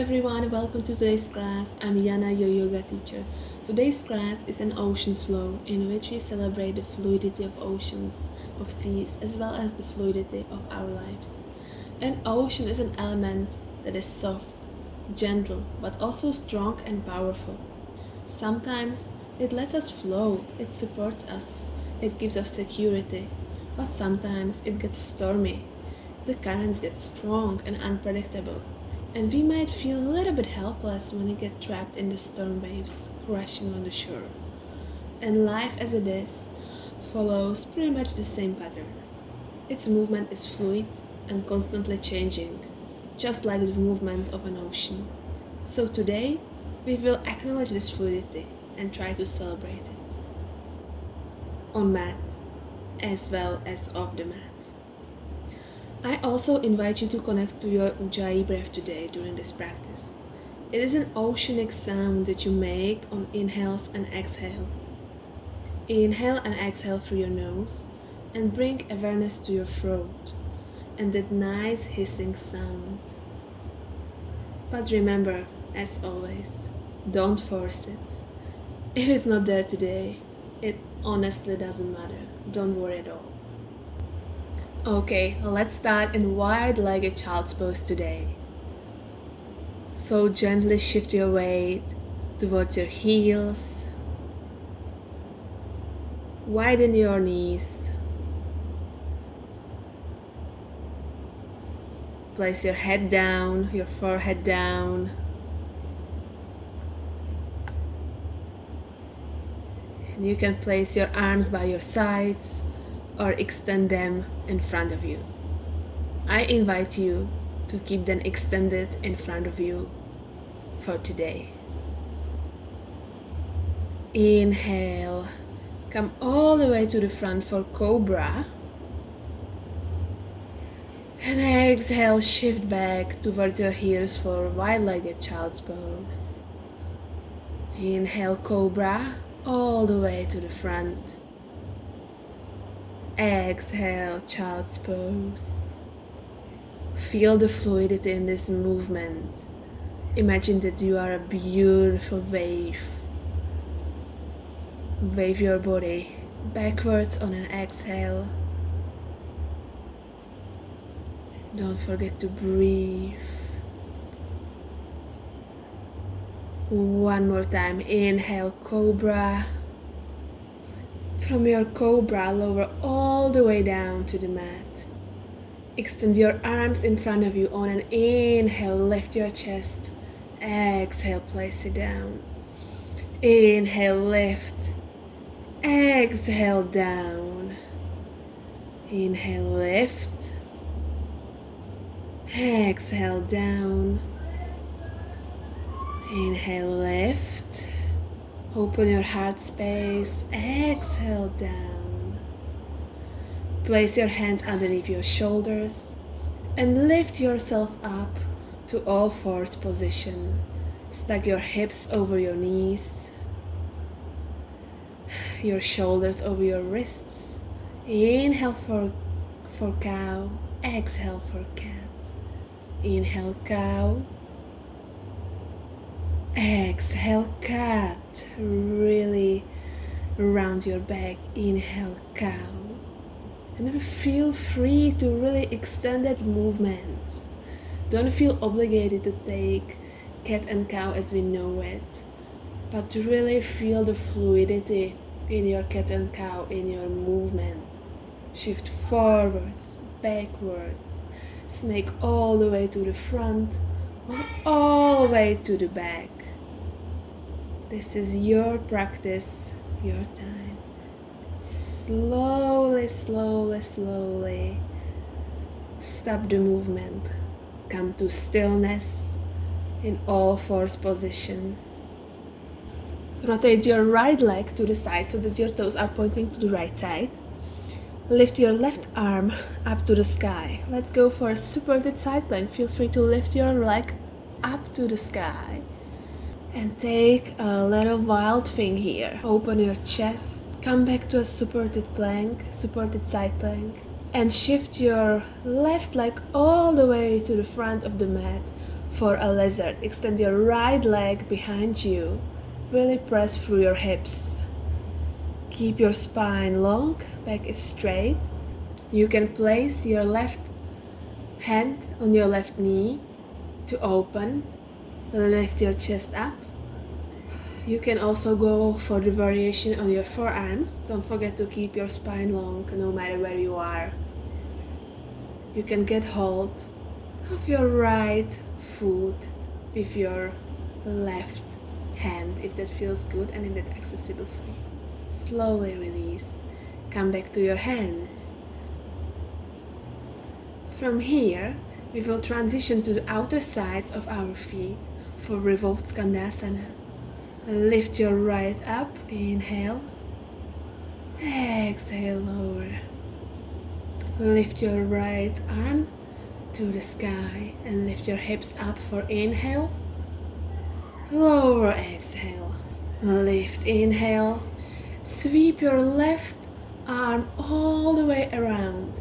everyone, welcome to today's class. I'm Jana, your yoga teacher. Today's class is an ocean flow in which we celebrate the fluidity of oceans, of seas, as well as the fluidity of our lives. An ocean is an element that is soft, gentle, but also strong and powerful. Sometimes it lets us float, it supports us, it gives us security, but sometimes it gets stormy. The currents get strong and unpredictable, and we might feel a little bit helpless when we get trapped in the storm waves crashing on the shore. And life as it is follows pretty much the same pattern. Its movement is fluid and constantly changing, just like the movement of an ocean. So today, we will acknowledge this fluidity and try to celebrate it. On mat, as well as off the mat. I also invite you to connect to your Ujjayi breath today during this practice. It is an oceanic sound that you make on inhales and exhale. Inhale and exhale through your nose and bring awareness to your throat and that nice hissing sound. But remember, as always, don't force it. If it's not there today, it honestly doesn't matter. Don't worry at all. Okay, let's start in wide-legged child's pose today. So gently shift your weight towards your heels. Widen your knees. Place your head down, your forehead down. And you can place your arms by your sides or extend them in front of you. I invite you to keep them extended in front of you for today. Inhale, come all the way to the front for Cobra. And exhale, shift back towards your heels for wide-legged child's pose. Inhale, Cobra, all the way to the front. Exhale, child's pose. Feel the fluidity in this movement. Imagine that you are a beautiful wave. Wave your body backwards on an exhale. Don't forget to breathe. One more time. Inhale, Cobra. From your Cobra, lower all the way down to the mat. Extend your arms in front of you on an inhale, lift your chest. Exhale, place it down. Inhale, lift. Exhale, down. Inhale, lift. Exhale, down. Inhale, lift. Open your heart space, exhale down. Place your hands underneath your shoulders and lift yourself up to all fours position. Stack your hips over your knees, your shoulders over your wrists. Inhale for cow, exhale for cat. Inhale, cow. Exhale, cat. Really round your back. Inhale, cow. And feel free to really extend that movement. Don't feel obligated to take cat and cow as we know it, but really feel the fluidity in your cat and cow, in your movement. Shift forwards, backwards, snake all the way to the front, or all the way to the back. This is your practice, your time. Slowly, slowly, slowly stop the movement. Come to stillness in all fours position. Rotate your right leg to the side so that your toes are pointing to the right side. Lift your left arm up to the sky. Let's go for a supported side plank. Feel free to lift your leg up to the sky. And take a little wild thing here. Open your chest, come back to a supported plank, supported side plank, and shift your left leg all the way to the front of the mat for a lizard. Extend your right leg behind you. Really press through your hips. Keep your spine long, back is straight. You can place your left hand on your left knee to open. Lift your chest up. You can also go for the variation on your forearms. Don't forget to keep your spine long no matter where you are. You can get hold of your right foot with your left hand if that feels good and if that's accessible for you. Slowly release. Come back to your hands. From here, we will transition to the outer sides of our feet for revolved Skandasana. Lift your right up, inhale. Exhale, lower. Lift your right arm to the sky and lift your hips up for inhale. Lower, exhale. Lift, inhale. Sweep your left arm all the way around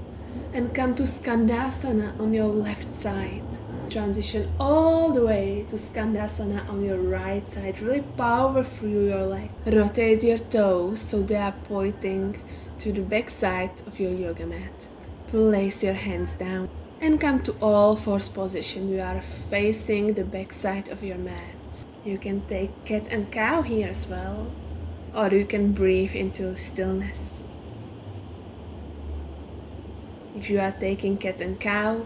and come to Skandasana on your left side. Transition all the way to Skandasana on your right side. Really power through your leg. Rotate your toes so they are pointing to the back side of your yoga mat. Place your hands down and come to all fours position. You are facing the back side of your mat. You can take cat and cow here as well, or you can breathe into stillness. If you are taking cat and cow,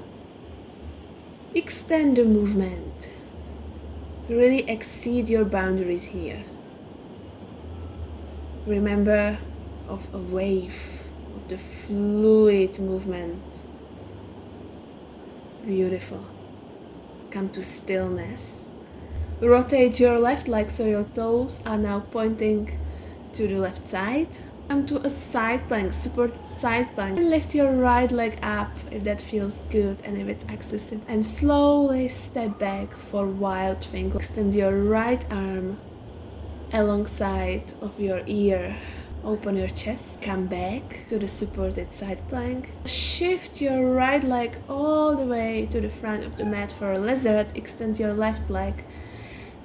extend the movement. Really exceed your boundaries here. Remember of a wave, of the fluid movement. Beautiful. Come to stillness. Rotate your left leg so your toes are now pointing to the left side. Come to a side plank, supported side plank, and lift your right leg up if that feels good and if it's accessible. And slowly step back for wild thing. Extend your right arm alongside of your ear. Open your chest, come back to the supported side plank. Shift your right leg all the way to the front of the mat for a lizard. Extend your left leg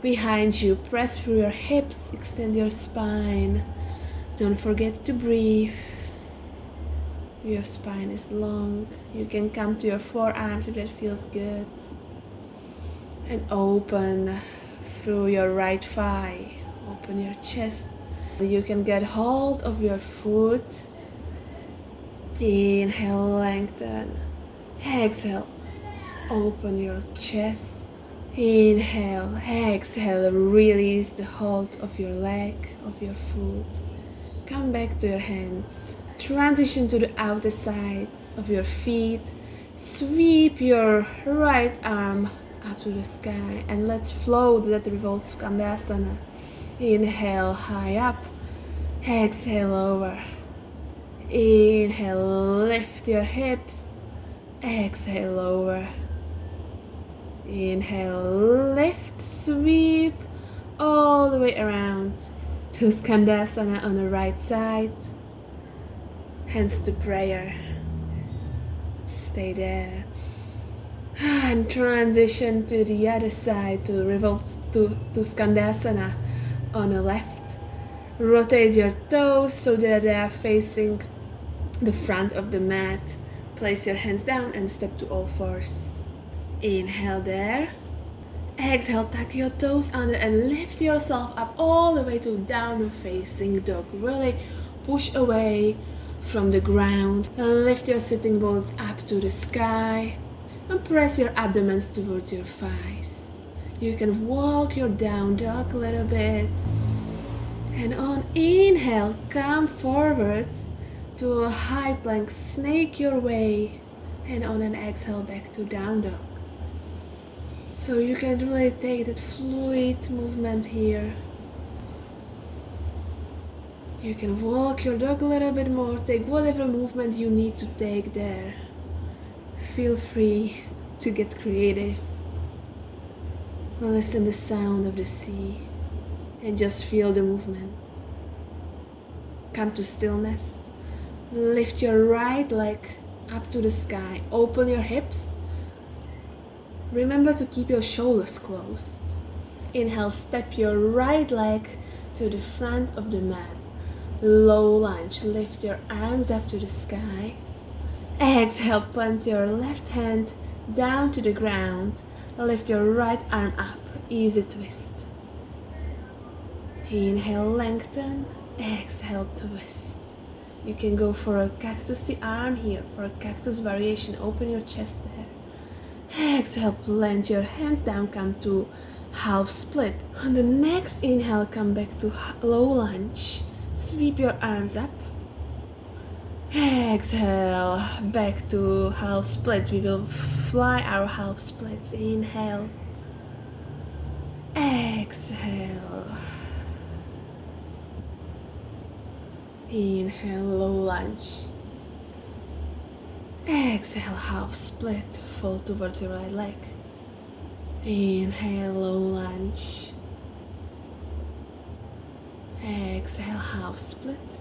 behind you. Press through your hips, extend your spine. Don't forget to breathe. Your spine is long. You can come to your forearms if that feels good. And open through your right thigh. Open your chest. You can get hold of your foot. Inhale, lengthen. Exhale, open your chest. Inhale, exhale, release the hold of your leg, of your foot. Come back to your hands. Transition to the outer sides of your feet. Sweep your right arm up to the sky and let's float that revolved Skandasana. Inhale, high up. Exhale, lower. Inhale, lift your hips. Exhale, lower. Inhale, lift, sweep all the way around to Skandasana on the right side. Hands to prayer. Stay there. And transition to the other side to revolve to Skandasana on the left. Rotate your toes so that they are facing the front of the mat. Place your hands down and step to all fours. Inhale there. Exhale, tuck your toes under and lift yourself up all the way to downward facing dog. Really push away from the ground and lift your sitting bones up to the sky and press your abdomens towards your thighs. You can walk your down dog a little bit. And on inhale, come forwards to a high plank, snake your way. And on an exhale, back to down dog. So you can really take that fluid movement here. You can walk your dog a little bit more, take whatever movement you need to take there. Feel free to get creative. Listen to the sound of the sea and just feel the movement. Come to stillness. Lift your right leg up to the sky. Open your hips. Remember to keep your shoulders closed. Inhale, step your right leg to the front of the mat. Low lunge, lift your arms up to the sky. Exhale, plant your left hand down to the ground. Lift your right arm up, easy twist. Inhale, lengthen. Exhale, twist. You can go for a cactusy arm here, for a cactus variation. Open your chest there. Exhale, plant your hands down, come to half split. On the next inhale, come back to low lunge. Sweep your arms up. Exhale, back to half split. We will fly our half splits. Inhale. Exhale. Inhale, low lunge. Exhale, half split. Fall towards your right leg. Inhale, low lunge. Exhale, half split.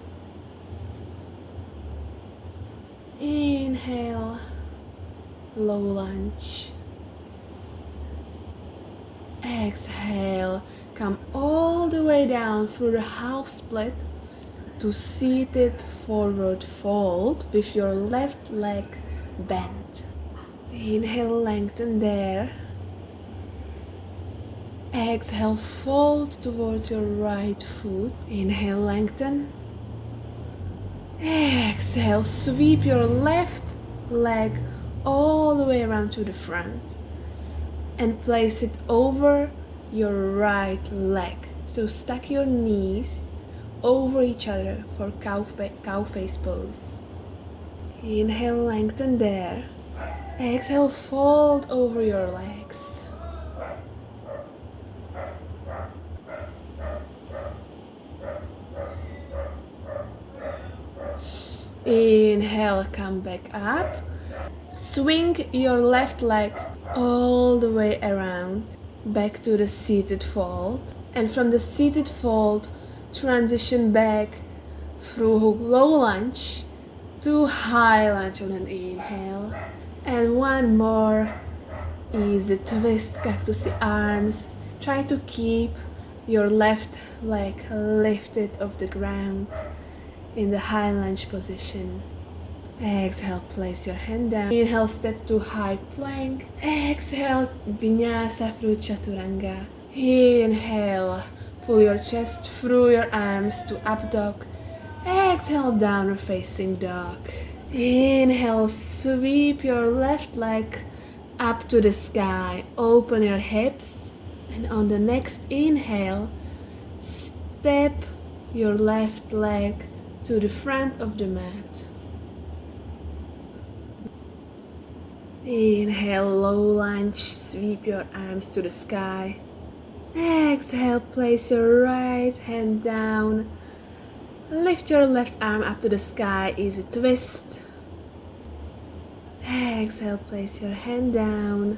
Inhale, low lunge. Exhale, come all the way down through the half split to seated forward fold with your left leg bent. Inhale, lengthen there. Exhale, fold towards your right foot. Inhale, lengthen. Exhale, sweep your left leg all the way around to the front and place it over your right leg. So stack your knees over each other for cow face pose. Inhale, lengthen there. Exhale, fold over your legs. Inhale, come back up. Swing your left leg all the way around, back to the seated fold. And from the seated fold, transition back through low lunge to high lunge on an inhale. And one more easy twist, cactusy arms. Try to keep your left leg lifted off the ground in the high lunge position. Exhale, place your hand down. Inhale, step to high plank. Exhale, vinyasa through chaturanga. Inhale, pull your chest through your arms to up dog. Exhale, downward facing dog. Inhale, sweep your left leg up to the sky. Open your hips. And on the next inhale, step your left leg to the front of the mat. Inhale, low lunge, sweep your arms to the sky. Exhale, place your right hand down. Lift your left arm up to the sky, easy twist. Exhale, place your hand down.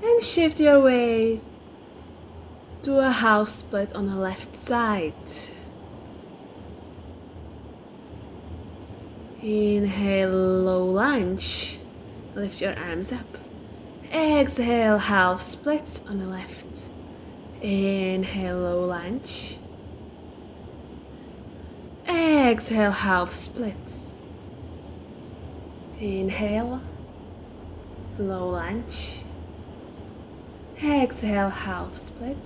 And shift your weight to a half split on the left side. Inhale, low lunge. Lift your arms up. Exhale, half splits on the left. Inhale, low lunge. Exhale, half splits. Inhale, low lunge. Exhale, half split.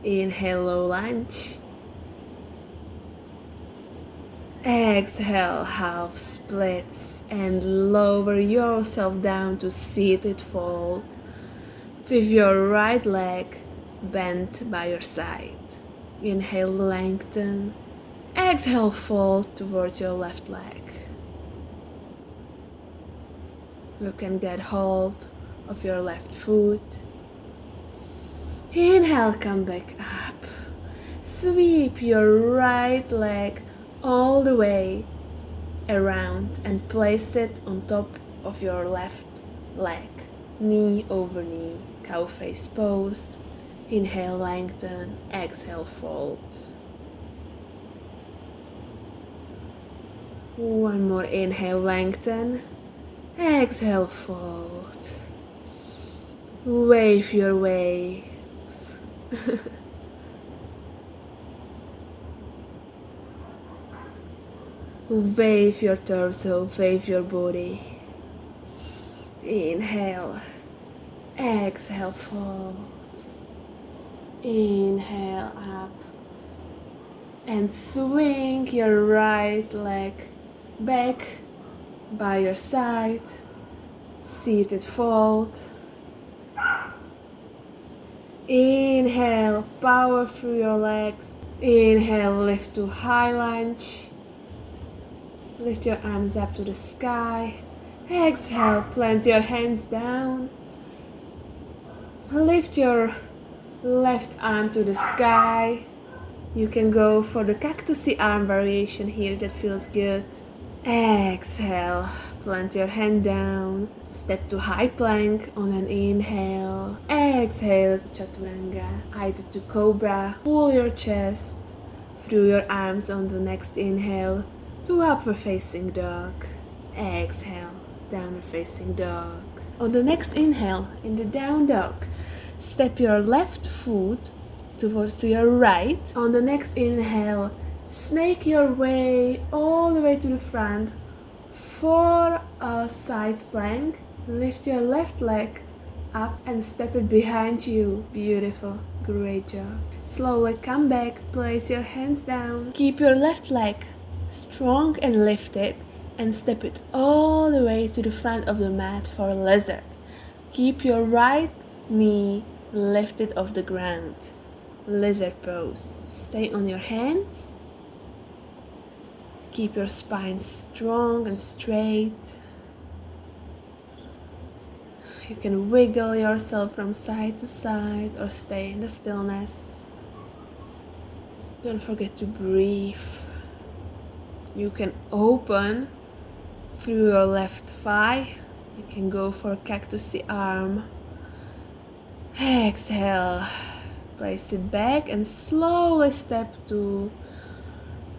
Inhale, low lunge. Exhale, half splits, and lower yourself down to seated fold with your right leg bent by your side. Inhale, lengthen. Exhale, fold towards your left leg. You can get hold of your left foot. Inhale, come back up. Sweep your right leg all the way around and place it on top of your left leg. Knee over knee, cow face pose. Inhale, lengthen. Exhale, fold. One more inhale, lengthen. Exhale, fold. Wave your way. Wave your torso, wave your body. Inhale. Exhale, fold. Inhale up. And swing your right leg back by your side. Seated fold. Inhale, power through your legs. Inhale, lift to high lunge. Lift your arms up to the sky. Exhale, plant your hands down. Lift your left arm to the sky. You can go for the cactusy arm variation here, that feels good. Exhale, plant your hand down. Step to high plank on an inhale. Exhale, chaturanga, either to cobra. Pull your chest through your arms on the next inhale to upward facing dog. Exhale, downward facing dog. On the next inhale, in the down dog, step your left foot towards your right. On the next inhale, snake your way all the way to the front for a side plank. Lift your left leg up and step it behind you. Beautiful, great job. Slowly come back, place your hands down. Keep your left leg strong and lifted and step it all the way to the front of the mat for a lizard. Keep your right knee lifted off the ground. Lizard pose. Stay on your hands. Keep your spine strong and straight. You can wiggle yourself from side to side or stay in the stillness. Don't forget to breathe. You can open through your left thigh. You can go for cactusy arm. Exhale. Place it back and slowly step to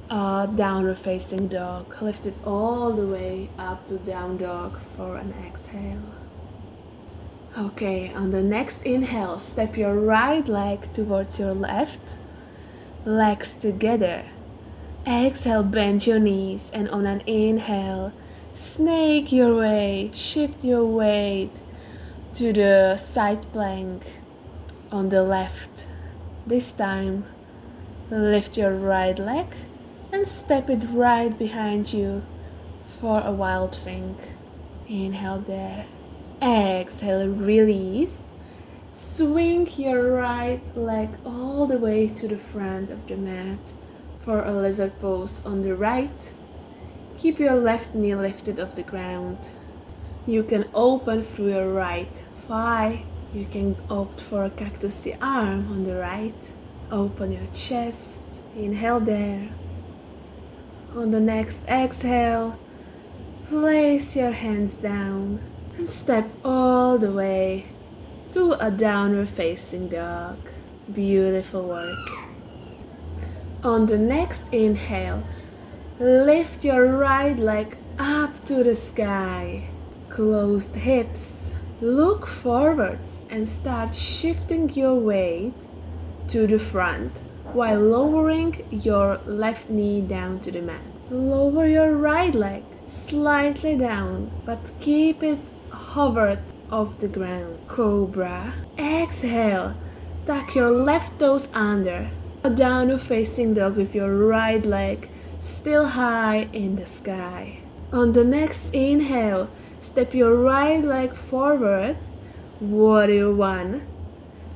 a downward facing dog. Lift it all the way up to down dog for an exhale. Okay, on the next inhale, step your right leg towards your left. Legs together. Exhale, bend your knees, and on an inhale, snake your way, shift your weight to the side plank on the left. This time, lift your right leg and step it right behind you for a wild thing. Inhale there. Exhale, release. Swing your right leg all the way to the front of the mat for a lizard pose on the right. Keep your left knee lifted off the ground. You can open through your right thigh. You can opt for a cactusy arm on the right. Open your chest. Inhale there. On the next exhale, place your hands down and step all the way to a downward facing dog. Beautiful work. On the next inhale, lift your right leg up to the sky. Closed hips. Look forwards and start shifting your weight to the front while lowering your left knee down to the mat. Lower your right leg slightly down, but keep it hovered off the ground. Cobra. Exhale. Tuck your left toes under. A downward facing dog with your right leg still high in the sky. On the next inhale, step your right leg forwards. Warrior 1.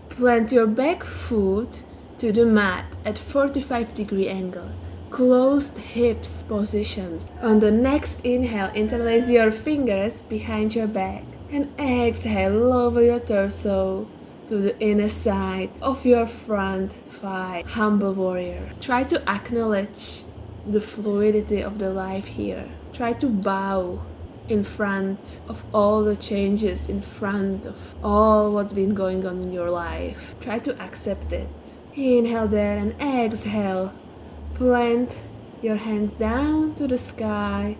Plant your back foot to the mat at 45-degree angle. Closed hips positions. On the next inhale, interlace your fingers behind your back. And exhale, lower your torso to the inner side of your front thigh. Humble warrior. Try to acknowledge the fluidity of the life here. Try to bow in front of all the changes, in front of all what's been going on in your life. Try to accept it. Inhale there and exhale. Plant your hands down to the sky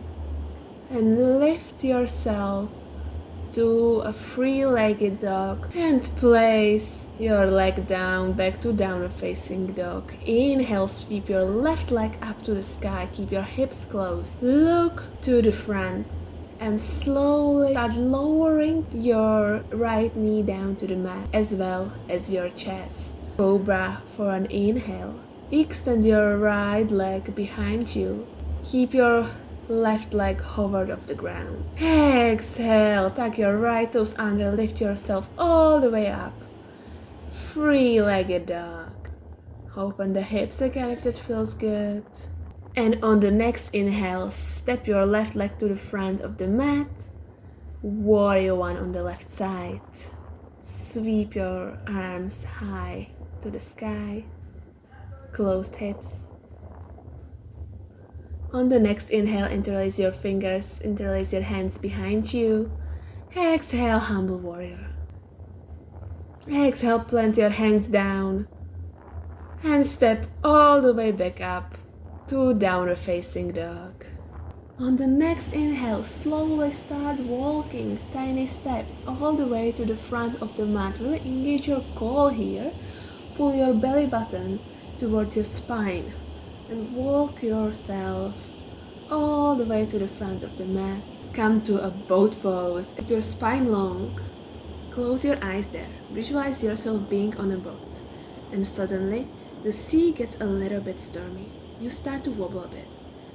and lift yourself to a three-legged dog and place your leg down back to downward facing dog. Inhale, sweep your left leg up to the sky, keep your hips closed, look to the front and slowly start lowering your right knee down to the mat as well as your chest. Cobra for an inhale. Extend your right leg behind you. Keep your left leg hovered off the ground. Exhale, tuck your right toes under, lift yourself all the way up. Three-legged dog. Open the hips again if that feels good. And on the next inhale, step your left leg to the front of the mat. Warrior one on the left side. Sweep your arms high to the sky. Closed hips. On the next inhale, interlace your fingers, interlace your hands behind you. Exhale, humble warrior. Exhale, plant your hands down and step all the way back up to downward facing dog. On the next inhale, slowly start walking tiny steps all the way to the front of the mat. Really engage your core here. Pull your belly button towards your spine and walk yourself all the way to the front of the mat. Come to a boat pose. Keep your spine long. Close your eyes there. Visualize yourself being on a boat. And suddenly, the sea gets a little bit stormy. You start to wobble a bit.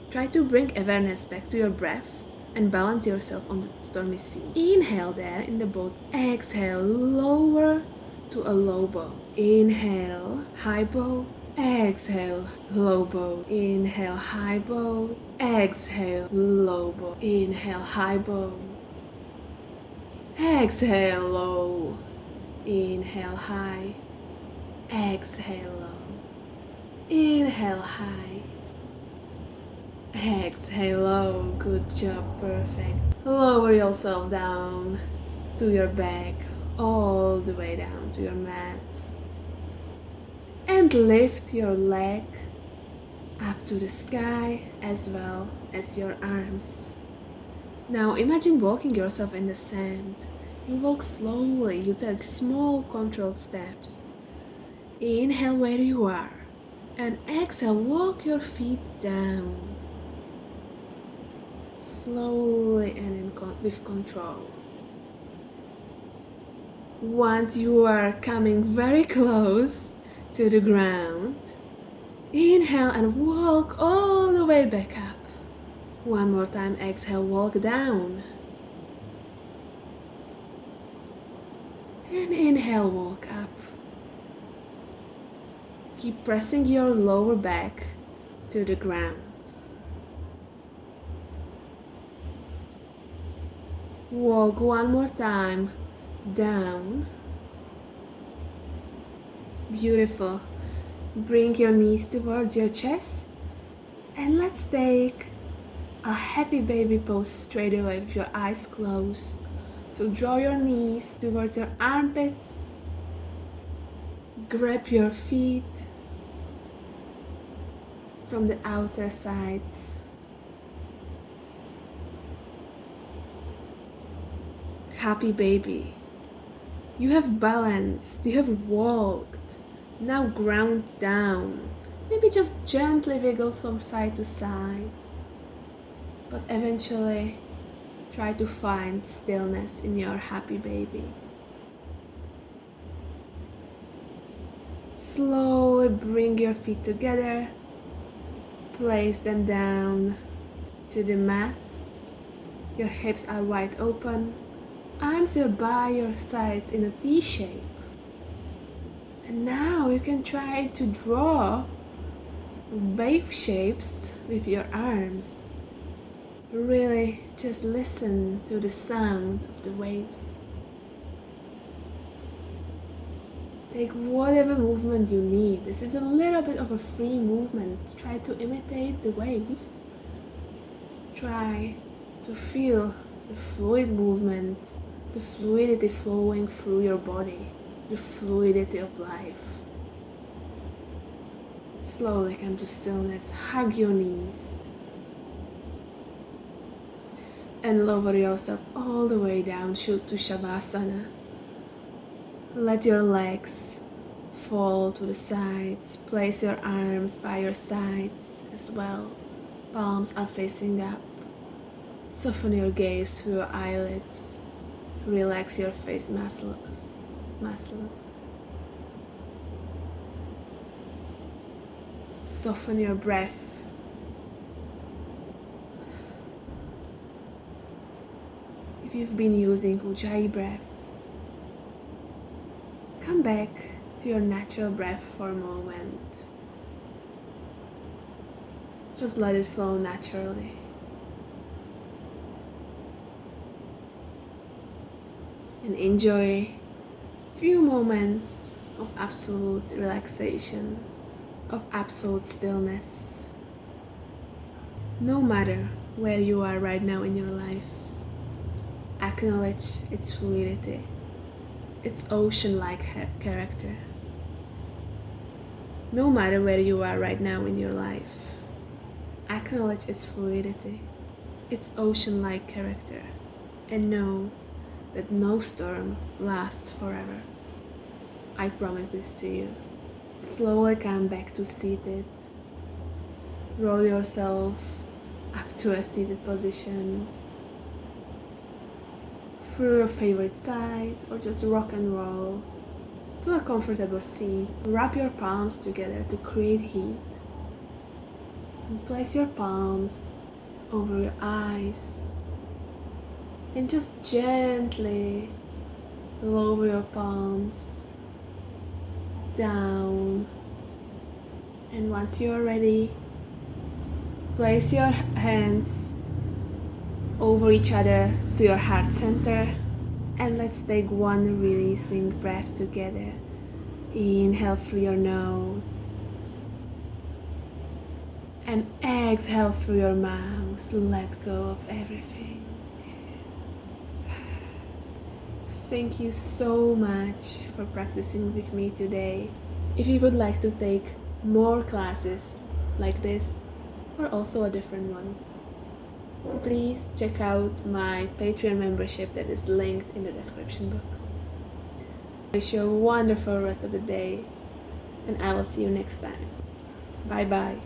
Try to bring awareness back to your breath and balance yourself on the stormy sea. Inhale there in the boat. Exhale, lower to a low bow. Inhale, high bow. Exhale, low bow. Inhale, high bow. Exhale, low bow. Inhale, high bow. Exhale, low. Inhale, high. Exhale, low. Inhale, high. Exhale, low. Good job, perfect. Lower yourself down to your back, all the way down to your mat. And lift your leg up to the sky as well as your arms. Now imagine walking yourself in the sand. You walk slowly, you take small controlled steps. Inhale where you are and exhale, walk your feet down. Slowly and with control. Once you are coming very close to the ground, inhale and walk all the way back up. One more time, exhale, walk down. And inhale, walk up. Keep pressing your lower back to the ground. Walk one more time down. Beautiful. Bring your knees towards your chest and let's take a happy baby pose straight away with your eyes closed. So draw your knees towards your armpits. Grab your feet from the outer sides. Happy baby. You have balanced, you have walked. Now ground down. Maybe just gently wiggle from side to side. But eventually try to find stillness in your happy baby. Slowly bring your feet together. Place them down to the mat. Your hips are wide open. Arms are by your sides in a T shape. And now you can try to draw wave shapes with your arms. Really just listen to the sound of the waves. Take whatever movement you need. This is a little bit of a free movement. Try to imitate the waves. Try to feel the fluid movement, the fluidity flowing through your body, the fluidity of life. Slowly come to stillness. Hug your knees. And lower yourself all the way down to Shavasana. Let your legs fall to the sides. Place your arms by your sides as well. Palms are facing up. Soften your gaze through your eyelids. Relax your face muscles. Soften your breath. If you've been using Ujjayi breath, come back to your natural breath for a moment. Just let it flow naturally. And enjoy a few moments of absolute relaxation, of absolute stillness. No matter where you are right now in your life, acknowledge its fluidity, its ocean-like character. No matter where you are right now in your life, acknowledge its fluidity, its ocean-like character, and know that no storm lasts forever. I promise this to you. Slowly come back to seated. Roll yourself up to a seated position through your favorite side, or just rock and roll to a comfortable seat. Wrap your palms together to create heat. And place your palms over your eyes and just gently lower your palms down. And once you are ready, place your hands over each other to your heart center, and let's take one releasing breath together. Inhale through your nose and exhale through your mouth. Let go of everything. Thank you so much for practicing with me today. If you would like to take more classes like this, or also different ones, please check out my Patreon membership that is linked in the description box. I wish you a wonderful rest of the day, and I will see you next time. Bye bye.